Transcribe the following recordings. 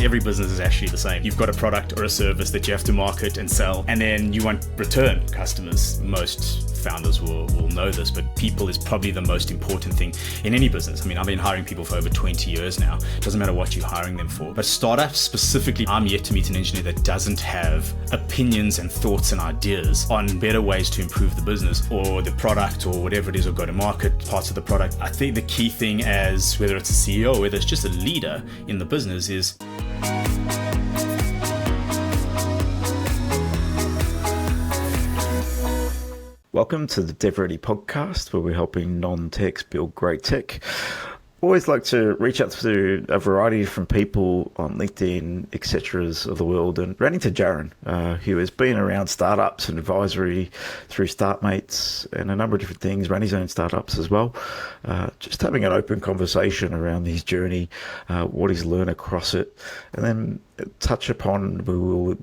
Every business is actually the same. You've got a product or a service that you have to market and sell, and then you want return customers. Most founders will know this, but people is probably the most important thing in any business. I mean, I've been hiring people for over 20 years now. It doesn't matter what you're hiring them for. But startups specifically, I'm yet to meet an engineer that doesn't have opinions and thoughts and ideas on better ways to improve the business or the product or whatever it is, or go to market parts of the product. I think the key thing, as whether it's a CEO or whether it's just a leader in the business, is welcome to the DevReady podcast, where we're helping non-techs build great tech. Always like to reach out to a variety of different people on LinkedIn, etc. of the world, and ran into Jarren, who has been around startups and advisory through Startmates and a number of different things, ran his own startups as well. Just having an open conversation around his journey, what he's learned across it, and then touch upon,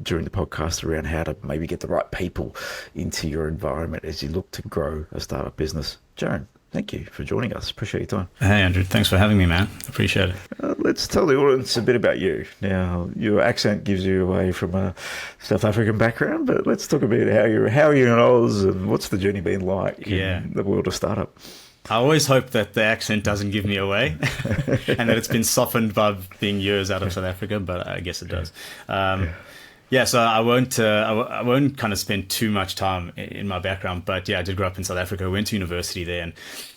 during the podcast, around how to maybe get the right people into your environment as you look to grow a startup business. Jarren, thank you for joining us. Appreciate your time. Hey, Andrew. Thanks for having me, man. Appreciate it. Let's tell the audience a bit about you. Now, your accent gives you away from a South African background, but let's talk about how are you in Oz and what's the journey been like in the world of startup? I always hope that the accent doesn't give me away and that it's been softened by being years out of South Africa, but I guess it does. So I won't kind of spend too much time in my background, but yeah, I did grow up in South Africa. I went to university there, and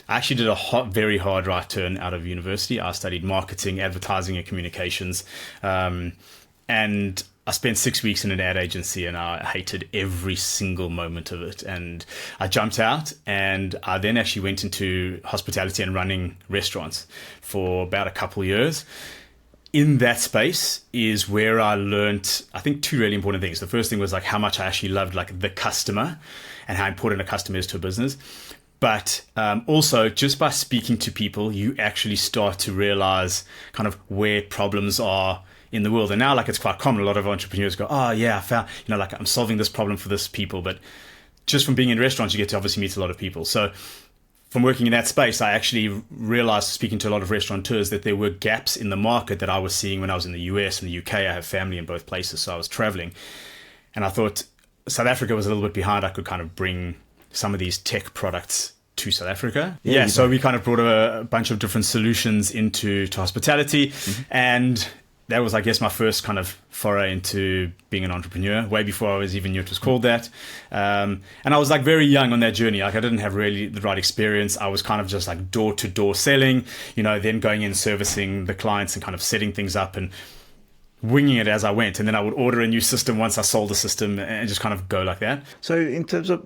I actually did a very hard right turn out of university. I studied marketing, advertising, and communications, and I spent 6 weeks in an ad agency, and I hated every single moment of it. And I jumped out, and I then actually went into hospitality and running restaurants for about a couple of years. In that space is where I learned, I think, two really important things. The first thing was like how much I actually loved like the customer and how important a customer is to a business. But also, just by speaking to people, you actually start to realize kind of where problems are in the world. And now, like, it's quite common. A lot of entrepreneurs go, oh yeah, I found, like, I'm solving this problem for this people. But just from being in restaurants, you get to obviously meet a lot of people. So from working in that space, I actually realized, speaking to a lot of restaurateurs, that there were gaps in the market that I was seeing when I was in the US and the UK. I have family in both places, so I was traveling. And I thought South Africa was a little bit behind. I could kind of bring some of these tech products to South Africa. So we kind of brought a bunch of different solutions into hospitality. Mm-hmm. And that was, I guess, my first kind of foray into being an entrepreneur, way before I was even knew it was called that. And I was like very young on that journey. Like I didn't have really the right experience. I was kind of just like door to door selling, then going in, servicing the clients and kind of setting things up and winging it as I went. And then I would order a new system once I sold the system and just kind of go like that. So in terms of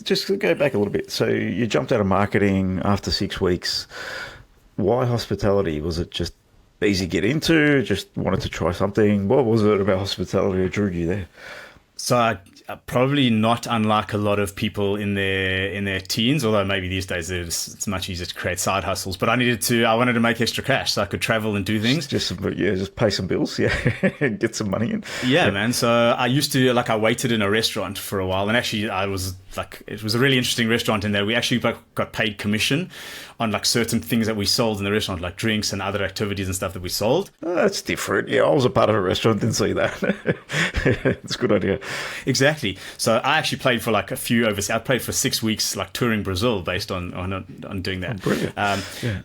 just to go back a little bit. So you jumped out of marketing after 6 weeks. Why hospitality? Was it just easy to get into, just wanted to try something? What was it about hospitality that drew you there? So I probably not unlike a lot of people in their teens, although maybe these days it's much easier to create side hustles. But I wanted to make extra cash so I could travel and do things. Just pay some bills, get some money in. Yeah, man. So I used to, I waited in a restaurant for a while, and actually it was a really interesting restaurant in there. We actually got paid commission on certain things that we sold in the restaurant, like drinks and other activities and stuff that we sold. Oh, that's different. Yeah, I was a part of a restaurant, didn't see that. It's a good idea. Exactly. So I actually played for a few overseas. I played for 6 weeks, touring Brazil based on doing that. Oh, brilliant.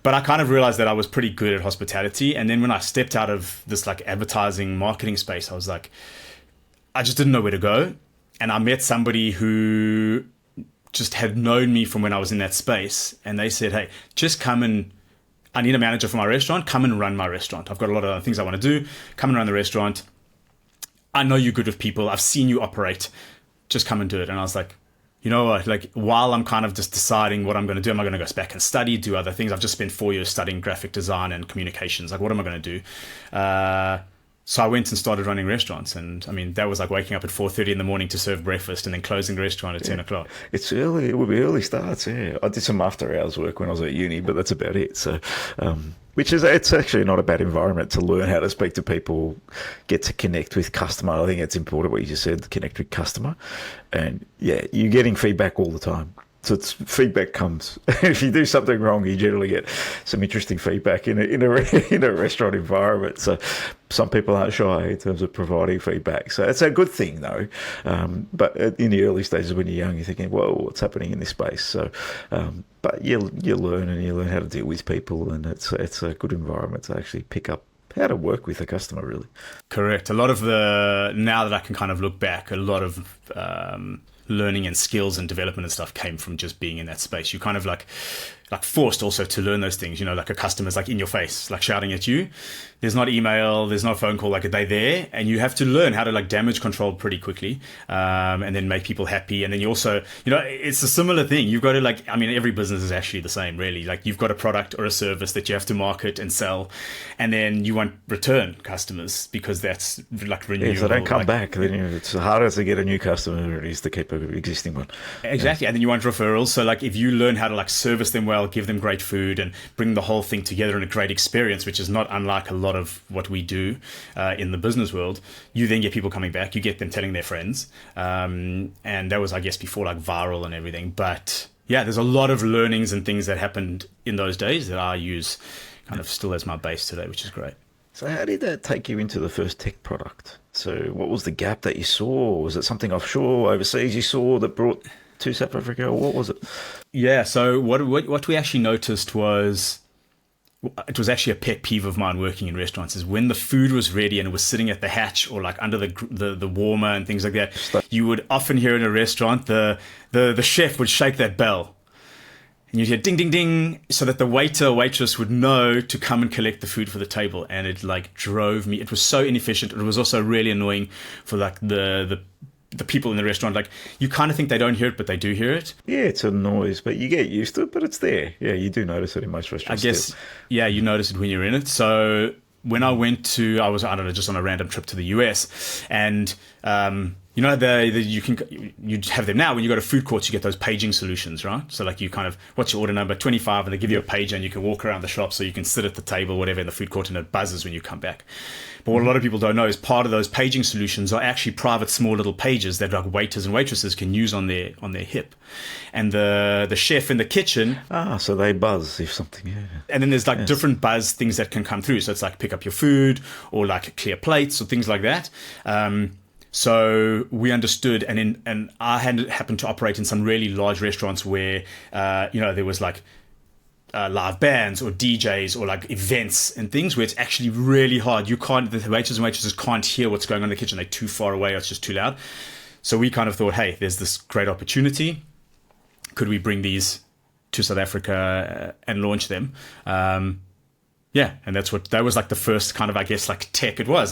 But I kind of realized that I was pretty good at hospitality. And then when I stepped out of this advertising marketing space, I was like, I just didn't know where to go. And I met somebody who just had known me from when I was in that space. And they said, hey, just come and, I need a manager for my restaurant. Come and run my restaurant. I've got a lot of other things I want to do. Come and run the restaurant. I know you're good with people. I've seen you operate. Just come and do it. And I was like, you know what? While I'm kind of just deciding what I'm going to do, am I going to go back and study, do other things? I've just spent 4 years studying graphic design and communications. What am I going to do? So I went and started running restaurants. And I mean, that was waking up at 4:30 in the morning to serve breakfast and then closing the restaurant at 10 o'clock. It's early. It would be early starts, yeah. I did some after hours work when I was at uni, but that's about it. So, it's actually not a bad environment to learn how to speak to people, get to connect with customer. I think it's important what you just said, connect with customer. And yeah, you're getting feedback all the time. So it's feedback comes. If you do something wrong, you generally get some interesting feedback in a restaurant environment. So some people aren't shy in terms of providing feedback. So it's a good thing, though. But in the early stages when you're young, you're thinking, "Whoa, what's happening in this space?" So, but you learn, and you learn how to deal with people, and it's a good environment to actually pick up how to work with a customer, really. Correct. A lot of now that I can kind of look back, a lot of learning and skills and development and stuff came from just being in that space. You kind of like forced also to learn those things, like a customer's like in your face, like shouting at you. There's not email, there's not phone call, like they're there, and you have to learn how to like damage control pretty quickly, and then make people happy. And then you also, it's a similar thing. You've got to every business is actually the same, really. Like you've got a product or a service that you have to market and sell, and then you want return customers because that's like renewal. If they don't come back, then it's harder to get a new customer than it is to keep an existing one. Exactly. And then you want referrals. So like if you learn how to like service them well, give them great food, and bring the whole thing together in a great experience, which is not unlike a lot of what we do in the business world, you then get people coming back. You get them telling their friends, and that was, I guess, before like viral and everything. But yeah, there's a lot of learnings and things that happened in those days that I use kind of still as my base today, which is great. So how did that take you into the first tech product? So what was the gap that you saw? Was it something offshore, overseas you saw that brought to South Africa, or what was it? Yeah, so what we actually noticed was, it was actually a pet peeve of mine working in restaurants, is when the food was ready and it was sitting at the hatch or like under the warmer and things like that, you would often hear in a restaurant the chef would shake that bell. And you'd hear ding, ding, ding, so that the waiter or waitress would know to come and collect the food for the table. And it like drove me. It was so inefficient. It was also really annoying for like the people in the restaurant. Like you kind of think they don't hear it, but they do hear it. Yeah, it's a noise, but you get used to it, but it's there. Yeah, you do notice it in most restaurants. I guess, yeah, you notice it when you're in it. So when I was, I don't know, just on a random trip to the US, and you have them now. When you go to food courts, you get those paging solutions, right? So like you kind of, what's your order number? 25, and they give you a pager, and you can walk around the shop, so you can sit at the table, whatever, in the food court, and it buzzes when you come back. But what a lot of people don't know is part of those paging solutions are actually private small little pages that like waiters and waitresses can use on their hip. And the chef in the kitchen, so they buzz if something, yeah. And then there's like different buzz things that can come through. So it's like pick up your food, or like clear plates, or things like that. So we understood, and I happened to operate in some really large restaurants where there was like live bands or DJs or like events and things where it's actually really hard. The waiters and waitresses can't hear what's going on in the kitchen. They're too far away, or it's just too loud. So we kind of thought, hey, there's this great opportunity. Could we bring these to South Africa and launch them? Yeah, and that was like the first kind of, I guess, like tech. It was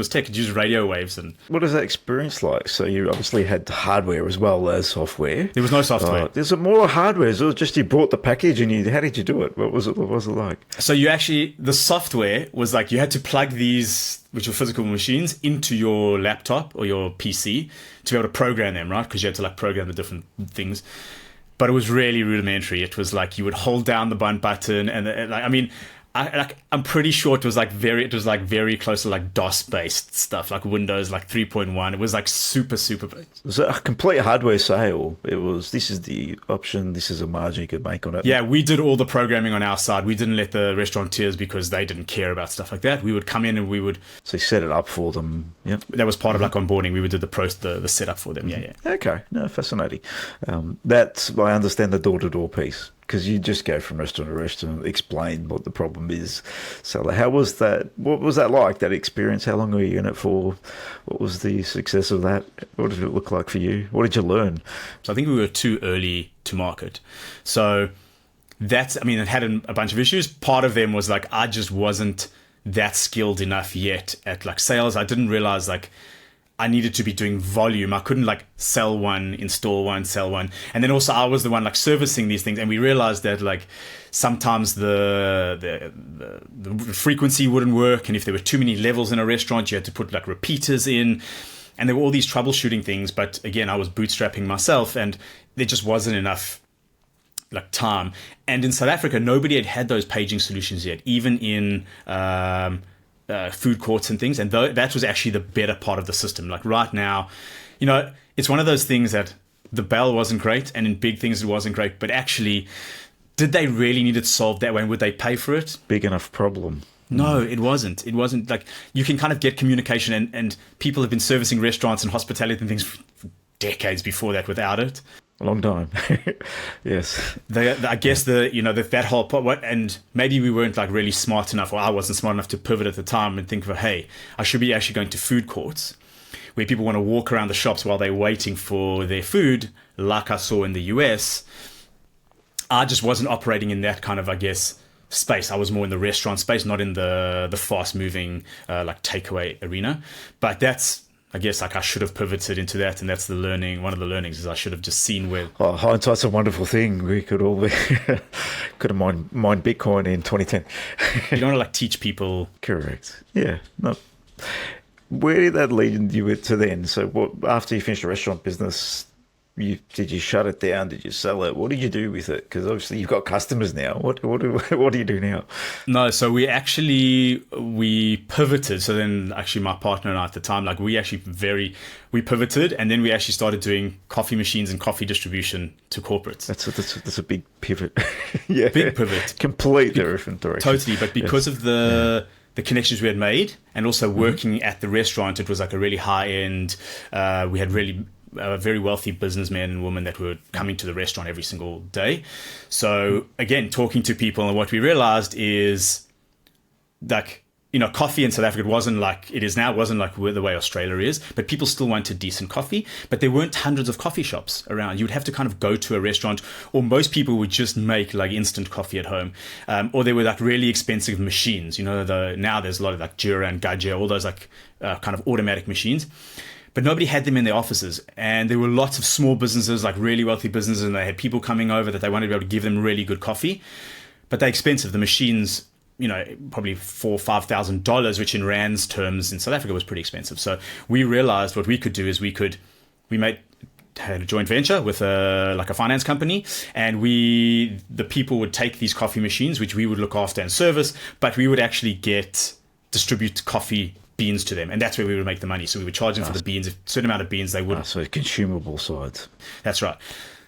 tech. It used radio waves. And what is that experience like? So you obviously had hardware as well as software. There was no software. There's more hardware. So it was just you bought the package and how did you do it? What was it like? So the software was like you had to plug these, which were physical machines, into your laptop or your PC to be able to program them, right? Because you had to like program the different things. But it was really rudimentary. It was like you would hold down the button, and like, I mean, I'm pretty sure it was like very close to like DOS based stuff, like Windows like 3.1. It was like super basic. Was it a complete hardware sale? It was, this is the option, this is a margin you could make on it. Yeah, we did all the programming on our side. We didn't let the restaurateurs, because they didn't care about stuff like that. We would come in and we would. So you set it up for them. Yeah, that was part of like onboarding. We would do the setup for them. Yeah. Okay, no, fascinating. That's, I understand, the door-to-door piece. Because you just go from restaurant to restaurant, explain what the problem is. So how was that? What was that like, that experience? How long were you in it for? What was the success of that? What did it look like for you? What did you learn? So I think we were too early to market. So it had a bunch of issues. Part of them was like, I just wasn't that skilled enough yet at like sales. I didn't realize like I needed to be doing volume. I couldn't like sell one, install one, sell one. And then also I was the one like servicing these things. And we realized that like sometimes the frequency wouldn't work. And if there were too many levels in a restaurant, you had to put like repeaters in. And there were all these troubleshooting things. But again, I was bootstrapping myself, and there just wasn't enough like time. And in South Africa, nobody had those paging solutions yet, even in food courts and things, and that was actually the better part of the system. Like right now, it's one of those things that the bell wasn't great, and in big things it wasn't great. But actually, did they really need it solved that way? And would they pay for it? Big enough problem. No, it wasn't. It wasn't. Like, you can kind of get communication, and people have been servicing restaurants and hospitality and things for decades before that without it. A long time. Yes. I guess that whole part, and maybe we weren't like really smart enough, or I wasn't smart enough to pivot at the time and think of, hey, I should be actually going to food courts where people want to walk around the shops while they're waiting for their food, like I saw in the US. I just wasn't operating in that kind of, I guess, space. I was more in the restaurant space, not in the fast moving like takeaway arena. But that's, I guess, like, I should have pivoted into that, and that's the learning. One of the learnings is I should have just seen where. Oh, hindsight's a wonderful thing. We could all be could have mined Bitcoin in 2010. You don't want to like teach people. Correct. Yeah. No. Where did that lead you to then? So, what, after you finished the restaurant business, did you shut it down? Did you sell it? What did you do with it? Because obviously you've got customers now. What do you do now? No, so we pivoted. So then actually my partner and I at the time, like, we pivoted, and then we actually started doing coffee machines and coffee distribution to corporates. That's a big pivot. Yeah. Big pivot. Completely different direction. Totally. But because of the connections we had made, and also working at the restaurant, it was like a really high end, we had really very wealthy businessmen and women that were coming to the restaurant every single day. So again, talking to people, and what we realized is, like, coffee in South Africa wasn't like it is now. It wasn't like the way Australia is, but people still wanted decent coffee. But there weren't hundreds of coffee shops around. You would have to kind of go to a restaurant, or most people would just make like instant coffee at home, or there were like really expensive machines. Now there's a lot of like Jarren, all those like kind of automatic machines. But nobody had them in their offices. And there were lots of small businesses, like really wealthy businesses, and they had people coming over that they wanted to be able to give them really good coffee. But they're expensive. The machines, probably $4,000 or $5,000, which in Rand's terms in South Africa was pretty expensive. So we realized what we could do is we had a joint venture with a finance company, and the people would take these coffee machines, which we would look after and service, but we would actually distribute coffee beans to them, and that's where we would make the money. So we would charge them for the beans. A certain amount of beans they would. So consumable side. That's right.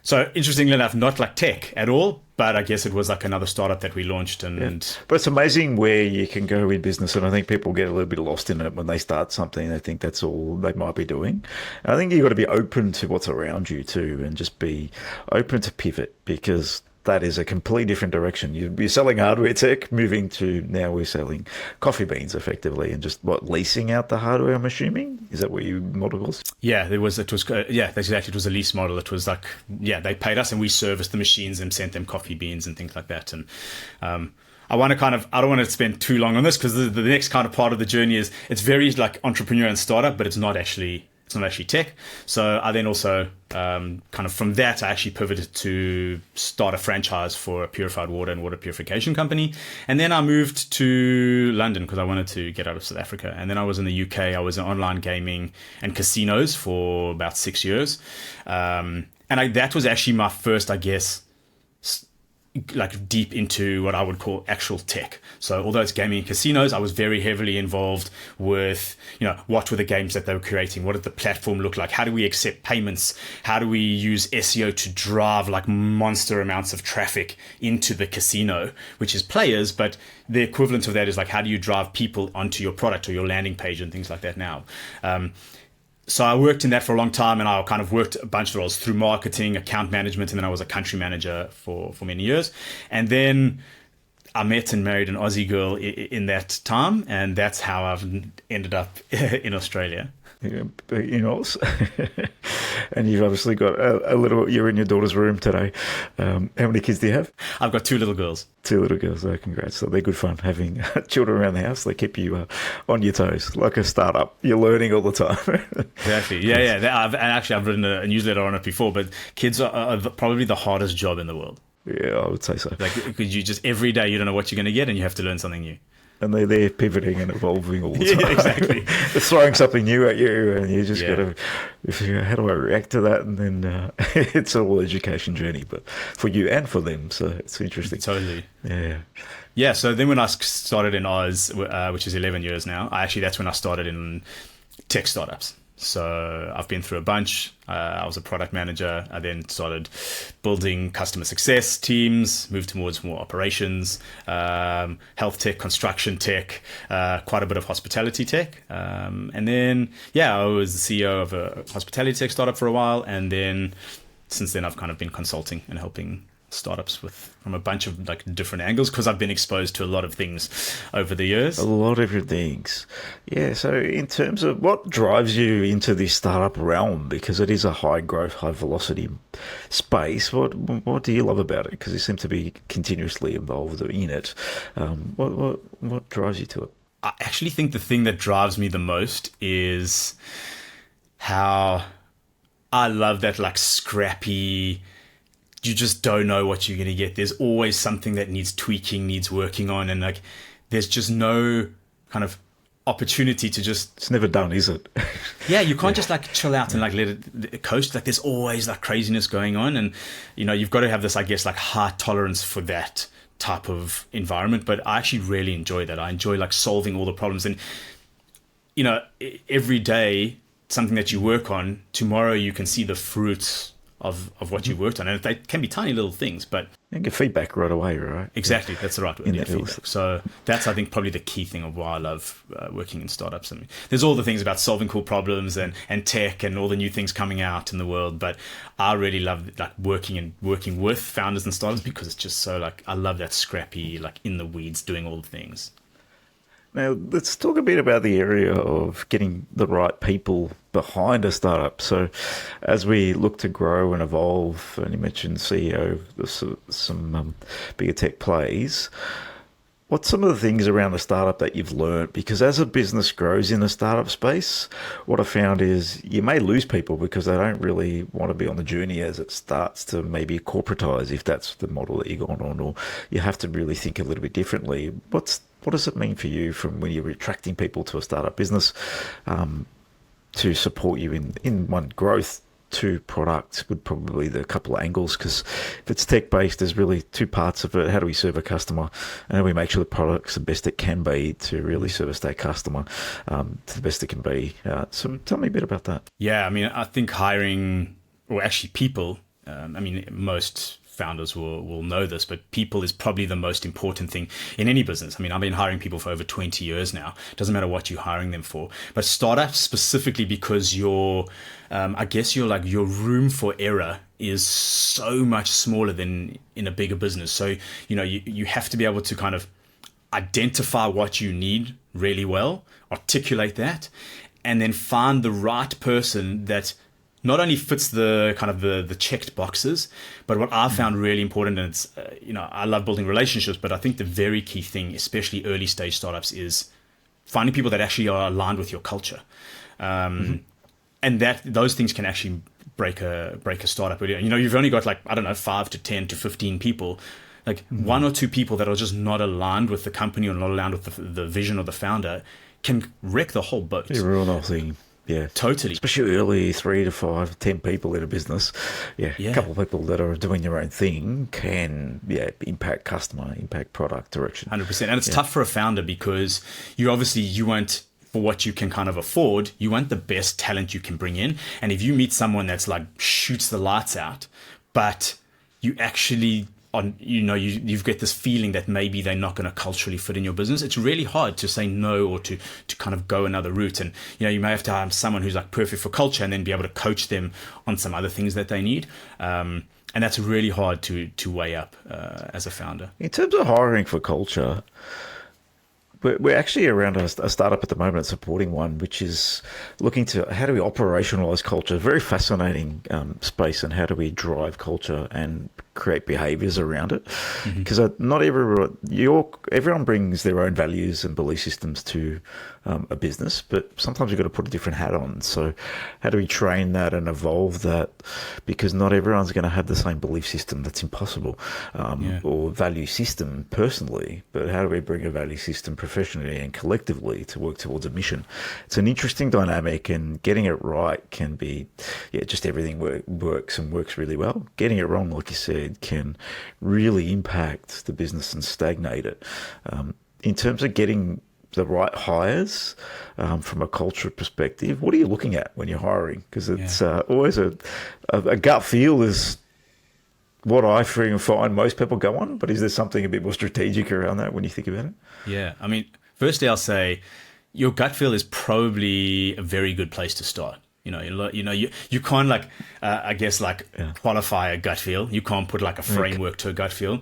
So interestingly enough, not like tech at all, but I guess it was like another startup that we launched. But it's amazing where you can go in business, and I think people get a little bit lost in it when they start something. They think that's all they might be doing. And I think you've got to be open to what's around you too, and just be open to pivot, because that is a completely different direction. You're selling hardware tech, moving to now we're selling coffee beans effectively, and just leasing out the hardware, I'm assuming? Is that what your model was? Yeah, that's exactly. It was a lease model. It was like, they paid us and we serviced the machines and sent them coffee beans and things like that. And I don't want to spend too long on this, because the next kind of part of the journey is, it's very like entrepreneur and startup, but it's not actually tech. So I then also kind of from that, I actually pivoted to start a franchise for a purified water and water purification company. And then I moved to London because I wanted to get out of South Africa. And then I was in the UK. I was in online gaming and casinos for about 6 years. That was actually my first, I guess, like deep into what I would call actual tech. So although it's gaming and casinos, I was very heavily involved with, what were the games that they were creating? What did the platform look like? How do we accept payments? How do we use SEO to drive like monster amounts of traffic into the casino, which is players, but the equivalent of that is like, how do you drive people onto your product or your landing page and things like that now? So I worked in that for a long time, and I kind of worked a bunch of roles through marketing, account management, and then I was a country manager for many years. And then I met and married an Aussie girl in that time, and that's how I've ended up in Australia. And you've obviously got you're in your daughter's room today. How many kids do you have? I've got 2 little girls. 2 little girls. Oh, congrats. So they're good fun having children around the house. They keep you on your toes, like a startup. You're learning all the time. Exactly. Yeah. I've written a newsletter on it before, but kids are probably the hardest job in the world. Yeah, I would say so. Like, because you just, every day you don't know what you're going to get, and you have to learn something new. And they're pivoting and evolving all the time. Yeah, exactly. They're throwing something new at you, and you just got to, how do I react to that? And then it's a whole education journey, but for you and for them. So it's interesting. Totally. Yeah. So then when I started in Oz, which is 11 years now, that's when I started in tech startups. So I've been through a bunch. I was a product manager. I then started building customer success teams, moved towards more operations, health tech, construction tech, quite a bit of hospitality tech. And then, I was the CEO of a hospitality tech startup for a while. And then since then, I've kind of been consulting and helping startups from a bunch of like different angles, because I've been exposed to a lot of things over the years. A lot of different things. Yeah, so in terms of what drives you into this startup realm, because it is a high growth, high velocity space, what do you love about it? Because you seem to be continuously involved in it. What drives you to it? I actually think the thing that drives me the most is how I love that like scrappy, you just don't know what you're going to get. There's always something that needs tweaking, needs working on. And like, there's just no kind of opportunity to just... It's never done, is it? Yeah, you can't just like chill out and like let it coast. Like there's always like craziness going on. And, you've got to have this, I guess, like high tolerance for that type of environment. But I actually really enjoy that. I enjoy like solving all the problems. And, every day, something that you work on, tomorrow you can see the fruits of what you worked on, and they can be tiny little things, but you get feedback right away, right? Exactly, that's the right word. Yeah, feedback. So that's, I think, probably the key thing of why I love working in startups. I mean, there's all the things about solving cool problems and tech and all the new things coming out in the world, but I really love like working with founders and startups, because it's just so like I love that scrappy, like in the weeds, doing all the things. Now, let's talk a bit about the area of getting the right people behind a startup. So as we look to grow and evolve, and you mentioned CEO of some bigger tech plays, what's some of the things around the startup that you've learned? Because as a business grows in the startup space, what I found is you may lose people because they don't really want to be on the journey as it starts to maybe corporatize, if that's the model that you're going on, or you have to really think a little bit differently. What does it mean for you from when you're attracting people to a startup business to support you in one, growth, two, product would probably the couple of angles, because if it's tech-based, there's really two parts of it. How do we serve a customer, and how do we make sure the product's the best it can be to really service that customer to the best it can be? So tell me a bit about that. Yeah, I mean, I think hiring, or actually people, most founders will know this, but people is probably the most important thing in any business. I mean, I've been hiring people for over 20 years now. It doesn't matter what you're hiring them for, but startups specifically, because your room for error is so much smaller than in a bigger business. So, you have to be able to kind of identify what you need really well, articulate that, and then find the right person that not only fits the kind of the checked boxes, but what I found really important, and it's, I love building relationships, but I think the very key thing, especially early stage startups, is finding people that actually are aligned with your culture. And that those things can actually break a startup. You've only got 5 to 10 to 15 people, one or two people that are just not aligned with the company or not aligned with the vision of the founder can wreck the whole boat. They ruin the whole thing. Yeah, totally. Especially early 3 to 5, 10 people in a business. Yeah, a couple of people that are doing their own thing can impact customer, impact product direction. 100%. And it's tough for a founder, because you want, for what you can kind of afford, you want the best talent you can bring in. And if you meet someone that's like shoots the lights out, but you actually you've got this feeling that maybe they're not going to culturally fit in your business, it's really hard to say no, or to kind of go another route. And you may have to hire someone who's like perfect for culture, and then be able to coach them on some other things that they need. And that's really hard to weigh up as a founder. In terms of hiring for culture, we're actually around a startup at the moment, supporting one, which is looking to how do we operationalize culture. Very fascinating space, and how do we drive culture and create behaviors around it, because not everyone brings their own values and belief systems to a business, but sometimes you've got to put a different hat on. So how do we train that and evolve that, because not everyone's going to have the same belief system. That's impossible. Or value system personally, but how do we bring a value system professionally and collectively to work towards a mission? It's an interesting dynamic, and getting it right can be just everything works really well. Getting it wrong, like you said, can really impact the business and stagnate it. In terms of getting the right hires from a culture perspective? What are you looking at when you're hiring? Because it's always a gut feel is what I find most people go on, but is there something a bit more strategic around that when you think about it? Yeah, I mean, firstly, I'll say your gut feel is probably a very good place to start. You can't qualify a gut feel. You can't put like a framework to a gut feel.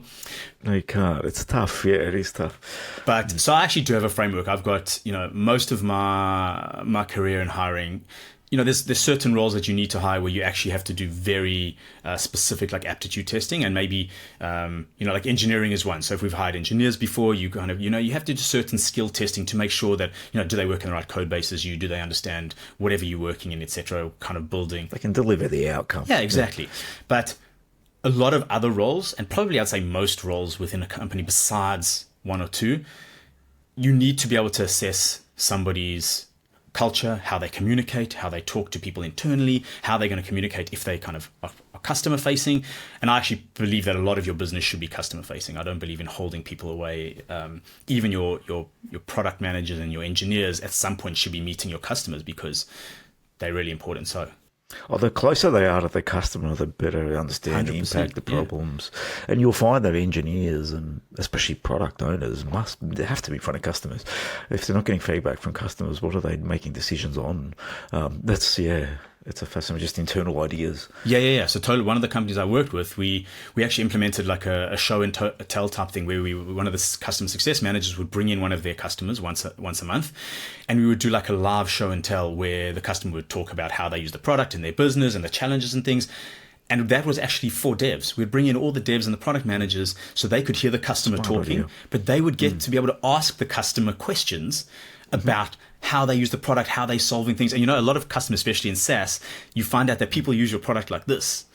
No, you can't. It's tough. Yeah, it is tough. But so I actually do have a framework. I've got, most of my career in hiring, there's certain roles that you need to hire where you actually have to do very specific like aptitude testing, and maybe like engineering is one. So if we've hired engineers before, you kind of you have to do certain skill testing to make sure that do they work in the right code base as you, do they understand whatever you're working in, etc. Kind of building. They can deliver the outcome. Yeah, exactly. Yeah. But a lot of other roles, and probably I'd say most roles within a company besides one or two, you need to be able to assess somebody's culture, how they communicate, how they talk to people internally, how they're going to communicate if they kind of are customer facing. And I actually believe that a lot of your business should be customer facing. I don't believe in holding people away. Even your product managers and your engineers at some point should be meeting your customers because they're really important. So the closer they are to the customer, the better they understand the impact, the problems. Yeah. And you'll find that engineers and especially product owners they have to be in front of customers. If they're not getting feedback from customers, what are they making decisions on? It's a fascinating, just internal ideas. Yeah. So totally, one of the companies I worked with, we actually implemented like a show and tell type thing where one of the customer success managers would bring in one of their customers once a month, and we would do like a live show and tell where the customer would talk about how they use the product in their business and the challenges and things. And that was actually for devs. We'd bring in all the devs and the product managers so they could hear the customer talking, but they would get to be able to ask the customer questions about how they use the product, how they're solving things. And a lot of customers, especially in SaaS, you find out that people use your product like this.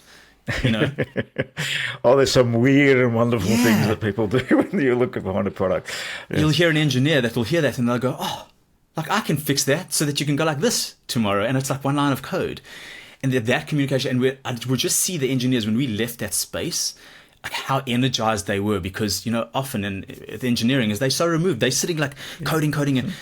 There's some weird and wonderful things that people do when you look behind a product. Yeah. You'll hear an engineer that will hear that and they'll go, like I can fix that so that you can go like this tomorrow. And it's like one line of code. And that communication, and I would just see the engineers when we left that space, like how energized they were, because often in the engineering is they're so removed, they're sitting like coding and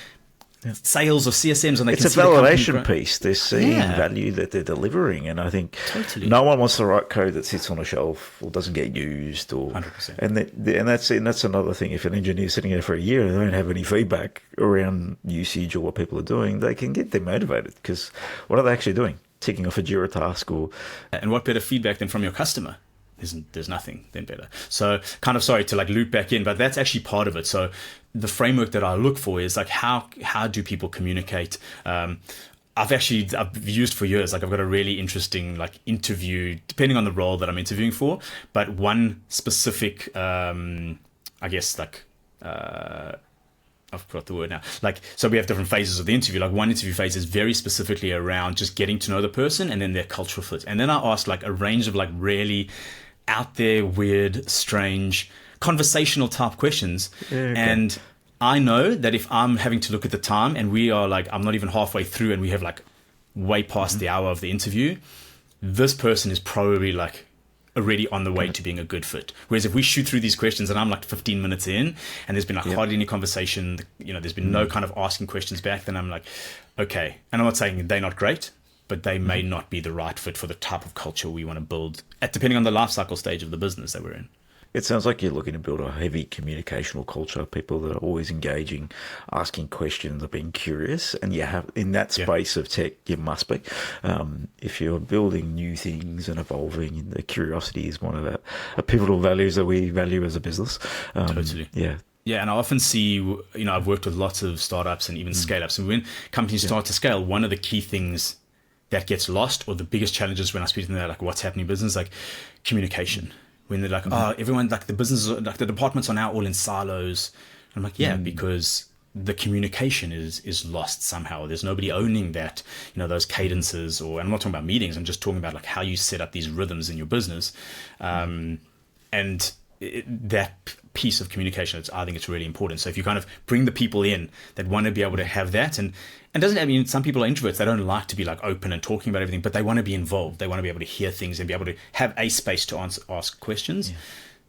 sales or CSMs, and they it's a validation piece. They're seeing value that they're delivering, and I think no one wants to write code that sits on a shelf or doesn't get used, or 100%. And that's another thing. If an engineer's sitting there for a year and they don't have any feedback around usage or what people are doing, they can get demotivated because what are they actually doing? Ticking off a Jira task and what better feedback than from your customer? There's nothing then better. So kind of sorry to like loop back in, but that's actually part of it. So the framework that I look for is like how do people communicate? I've used for years, like I've got a really interesting like interview, depending on the role that I'm interviewing for, but one specific I've forgot the word now. Like, so we have different phases of the interview. Like one interview phase is very specifically around just getting to know the person and then their cultural fit. And then I asked like a range of like really out there, weird, strange, conversational type questions. Okay. And I know that if I'm having to look at the time and we are like, I'm not even halfway through and we have like way past the hour of the interview, this person is probably like already on the way to being a good fit. Whereas if we shoot through these questions and I'm like 15 minutes in and there's been like hardly any conversation, there's been no kind of asking questions back, then I'm like, okay. And I'm not saying they're not great, but they may not be the right fit for the type of culture we want to build, depending on the life cycle stage of the business that we're in. It sounds like you're looking to build a heavy communicational culture, people that are always engaging, asking questions, or being curious. And you have in that space of tech, you must be. If you're building new things and evolving, the curiosity is one of the pivotal values that we value as a business. Totally. Yeah. Yeah, and I often see, I've worked with lots of startups and even scale-ups. And when companies start to scale, one of the key things that gets lost, or the biggest challenges when I speak to them, they're like, what's happening in business? Like communication. When they're like, everyone, like the business, like the departments are now all in silos. And I'm like, because the communication is lost somehow. There's nobody owning that, those cadences, and I'm not talking about meetings. I'm just talking about like how you set up these rhythms in your business. And that piece of communication, I think it's really important. So if you kind of bring the people in that want to be able to have that, and some people are introverts, they don't like to be like open and talking about everything, but they want to be involved. They want to be able to hear things and be able to have a space to ask questions.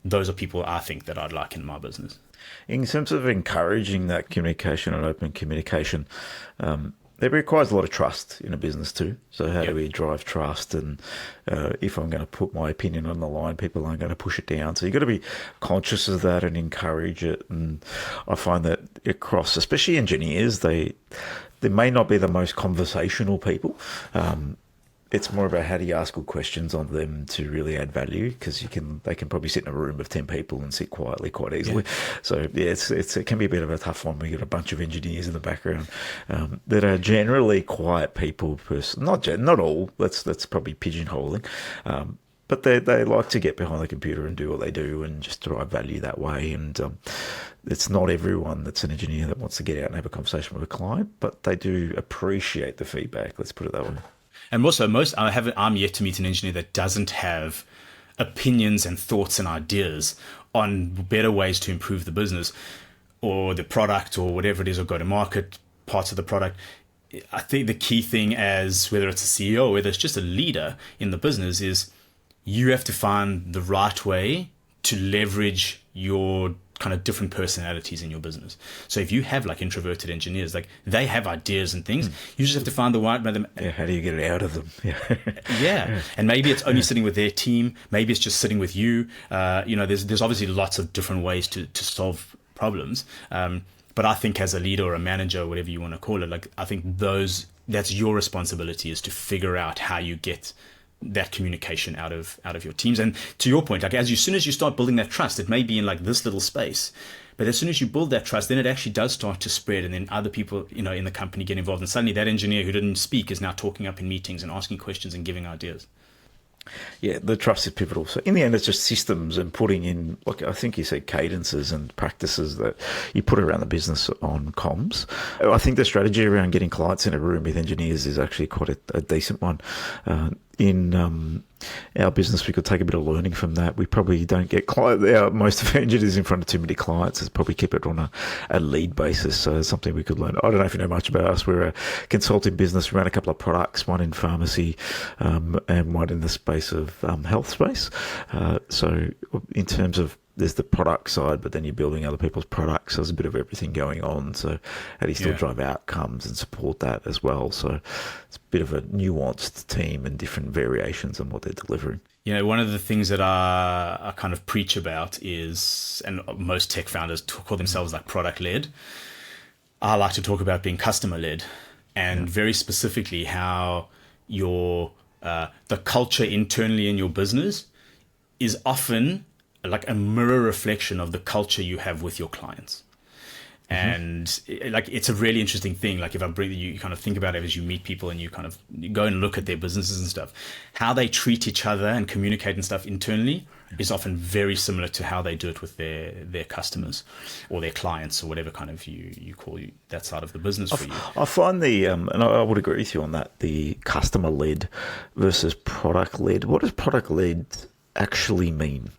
those are people I think that I'd like in my business. In terms of encouraging that communication and open communication, it requires a lot of trust in a business too. So how do we drive trust? And if I'm going to put my opinion on the line, people aren't going to push it down. So you've got to be conscious of that and encourage it. And I find that across, especially engineers, they may not be the most conversational people. It's more about how do you ask good questions on them to really add value, because they can probably sit in a room of 10 people and sit quietly quite easily. So it can be a bit of a tough one. We get a bunch of engineers in the background that are generally quiet people. Not all. That's probably pigeonholing. But they like to get behind the computer and do what they do and just drive value that way. And it's not everyone that's an engineer that wants to get out and have a conversation with a client, but they do appreciate the feedback. Let's put it that way. And also, I'm yet to meet an engineer that doesn't have opinions and thoughts and ideas on better ways to improve the business or the product or whatever it is, or go to market parts of the product. I think the key thing, as whether it's a CEO or whether it's just a leader in the business, is you have to find the right way to leverage your kind of different personalities in your business. So if you have like introverted engineers, like they have ideas and things, you just have to find the right way. How do you get it out of them? And maybe it's only sitting with their team. Maybe it's just sitting with you. There's obviously lots of different ways to solve problems. But I think as a leader or a manager, or whatever you want to call it, like I think that's your responsibility, is to figure out how you get that communication out of your teams. And to your point, like as soon as you start building that trust, it may be in like this little space, but as soon as you build that trust, then it actually does start to spread, and then other people in the company get involved, and suddenly that engineer who didn't speak is now talking up in meetings and asking questions and giving ideas. Yeah, the trust is pivotal. So in the end, it's just systems and putting in, like I think you said, cadences and practices that you put around the business on comms. I think the strategy around getting clients in a room with engineers is actually quite a decent one. In our business, we could take a bit of learning from that. We probably don't get most of our engineers in front of too many clients. It's probably keep it on a lead basis. So it's something we could learn. I don't know if you know much about us. We're a consulting business. We run a couple of products, one in pharmacy and one in the space of health space. So in terms of, there's the product side, but then you're building other people's products. So there's a bit of everything going on. So how do you still drive outcomes and support that as well? So it's a bit of a nuanced team and different variations on what they're delivering. One of the things that I kind of preach about is, and most tech founders call themselves like product-led. I like to talk about being customer-led, and very specifically how the culture internally in your business is often like a mirror reflection of the culture you have with your clients. And it's a really interesting thing. Like if you kind of think about it as you meet people and you kind of go and look at their businesses and stuff, how they treat each other and communicate and stuff internally is often very similar to how they do it with their customers or their clients or whatever kind of you call that side of the business for you. I find and I would agree with you on that, the customer-led versus product-led. What does product-led actually mean?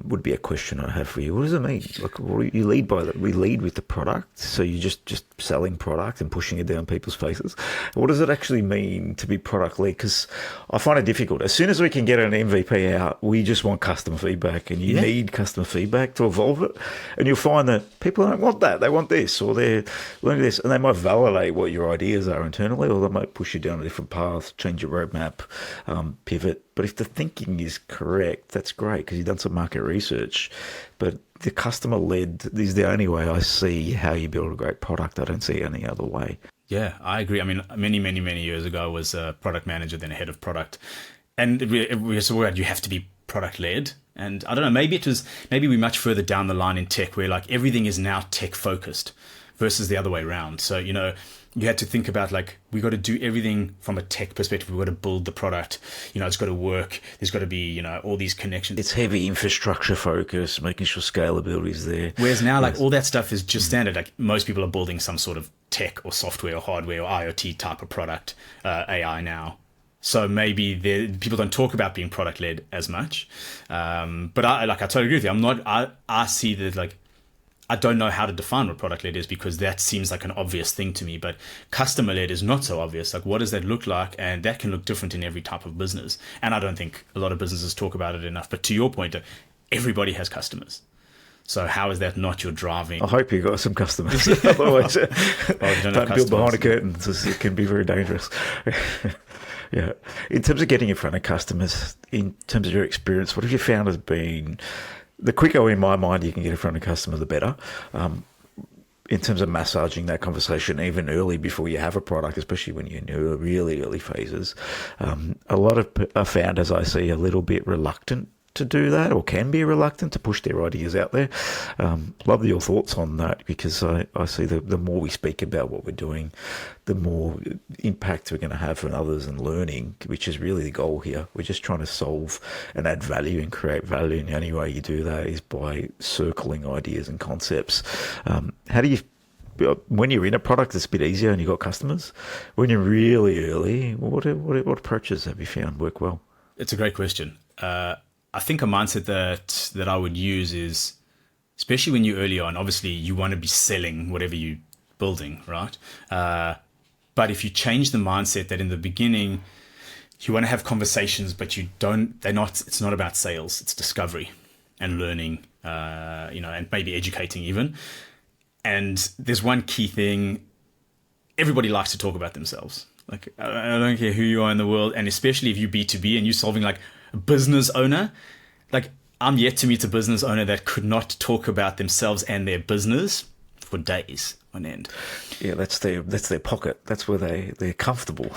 Would be a question I have for you. What does it mean? Like, you lead by that? We lead with the product, so you're just selling product and pushing it down people's faces. What does it actually mean to be product led? Because I find it difficult. As soon as we can get an MVP out, we just want customer feedback, and you need customer feedback to evolve it. And you'll find that people don't want that. They want this, or they're learning this, and they might validate what your ideas are internally, or they might push you down a different path, change your roadmap, pivot. But if the thinking is correct, that's great, because you've done some market research. But the customer-led is the only way I see how you build a great product. I don't see any other way. Yeah, I agree. I mean, many years ago, I was a product manager, then a head of product. And we said, you have to be product-led. And I don't know, maybe we're much further down the line in tech where like everything is now tech-focused versus the other way around. So, you had to think about like, we got to do everything from a tech perspective. We got to build the product, it's got to work. There's got to be, all these connections. It's heavy infrastructure focus, making sure scalability is there. Whereas now, like all that stuff is just standard. Like most people are building some sort of tech or software or hardware or IoT type of product, AI now. So maybe people don't talk about being product led as much. But I totally agree with you. I see that like, I don't know how to define what product-led is, because that seems like an obvious thing to me, but customer-led is not so obvious. Like, what does that look like? And that can look different in every type of business. And I don't think a lot of businesses talk about it enough. But to your point, everybody has customers. So how is that not your driving? I hope you got some customers. Otherwise, don't build behind a curtain. It can be very dangerous. Yeah. In terms of getting in front of customers, in terms of your experience, what have you found has been the quicker, in my mind, you can get in front of customers, the better. In terms of massaging that conversation even early before you have a product, especially when you're in your really early phases. A lot of founders I see a little bit reluctant to do that, or can be reluctant to push their ideas out there. Love your thoughts on that, because I see the more we speak about what we're doing, the more impact we're going to have on others and learning, which is really the goal here. We're just trying to solve and add value and create value, and the only way you do that is by circling ideas and concepts. How do you, when you're in a product, it's a bit easier and you've got customers. When you're really early, what approaches have you found work well? It's a great question. I think a mindset that I would use is, especially when you're early on, obviously you want to be selling whatever you're building, right? But if you change the mindset that in the beginning you want to have conversations, but it's not about sales, it's discovery and learning, and maybe educating even. And there's one key thing: everybody likes to talk about themselves. Like, I don't care who you are in the world, and especially if you B2B and you're solving like a business owner. Like, I'm yet to meet a business owner that could not talk about themselves and their business for days on end. Yeah, that's their pocket. That's where they're comfortable,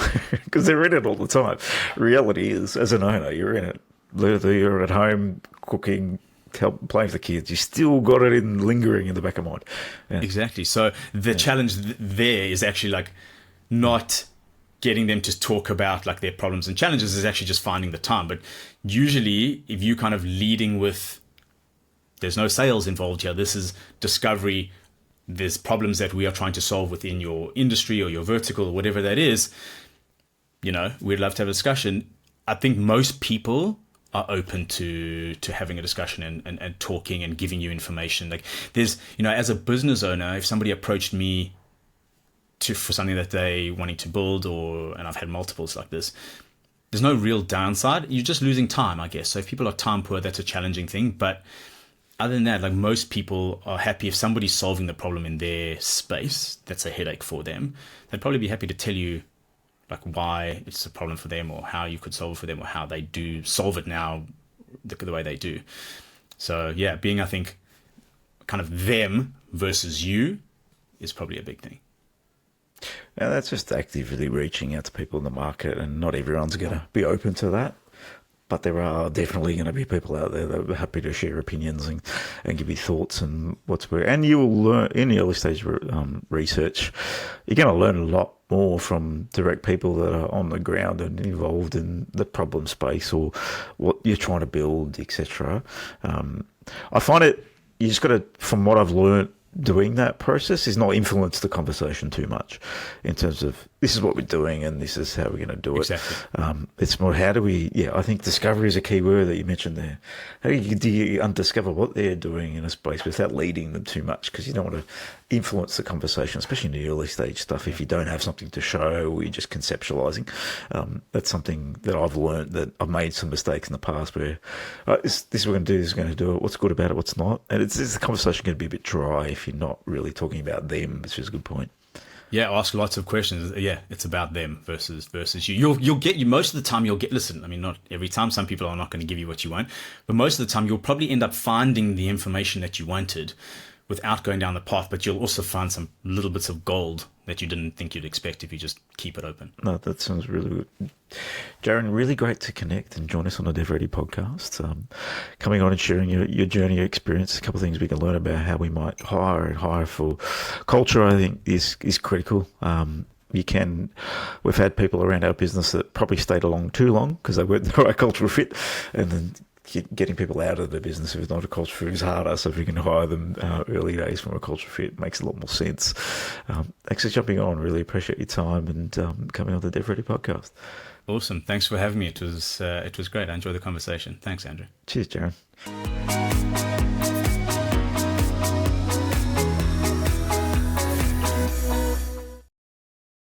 because they're in it all the time. Reality is, as an owner, you're in it. You're at home cooking, playing with the kids. You still got it lingering in the back of mind. Yeah. Exactly. So the challenge there is actually like not getting them to talk about like their problems and challenges, is actually just finding the time. But usually if you kind of leading with, there's no sales involved here, this is discovery, there's problems that we are trying to solve within your industry or your vertical or whatever that is, we'd love to have a discussion. I think most people are open to having a discussion and talking and giving you information. Like, there's, as a business owner, if somebody approached me for something that they wanting to build, and I've had multiples like this, there's no real downside. You're just losing time, I guess. So if people are time poor, that's a challenging thing. But other than that, like, most people are happy if somebody's solving the problem in their space that's a headache for them. They'd probably be happy to tell you like why it's a problem for them, or how you could solve it for them, or how they do solve it now the way they do. So yeah, being, I think, kind of them versus you is probably a big thing. Now, that's just actively reaching out to people in the market, and not everyone's going to be open to that. But there are definitely going to be people out there that are happy to share opinions and give you thoughts and what's where. And you will learn in the early stage research. You're going to learn a lot more from direct people that are on the ground and involved in the problem space or what you're trying to build, etc. I find you just got to, from what I've learned doing that process, is not influence the conversation too much in terms of this is what we're doing and this is how we're going to do it. Exactly. It's more how do we, I think discovery is a key word that you mentioned there. How do you undiscover what they're doing in a space without leading them too much? Because you don't want to influence the conversation, especially in the early stage stuff, if you don't have something to show or you're just conceptualizing. That's something that I've learned, that I've made some mistakes in the past where this is what we're going to do, this is going to do it, what's good about it, what's not. And it's the conversation going to be a bit dry if you're not really talking about them, which is a good point. Yeah, ask lots of questions. Yeah, it's about them versus you. You'll get, most of the time you'll get, listen, I mean, not every time, some people are not going to give you what you want, but most of the time you'll probably end up finding the information that you wanted without going down the path, but you'll also find some little bits of gold that you didn't think you'd expect if you just keep it open. No, that sounds really good. Jarren, really great to connect and join us on the DevReady podcast. Coming on and sharing your journey, your experience, a couple of things we can learn about how we might hire for culture, I think is critical. We've had people around our business that probably stayed along too long because they weren't the right cultural fit, and then getting people out of the business if it's not a culture fit is harder. So if we can hire them early days from a culture fit, makes a lot more sense. Thanks for jumping on. Really appreciate your time and coming on the DevReady podcast. Awesome. Thanks for having me. It was great. I enjoyed the conversation. Thanks, Andrew. Cheers, Jarren.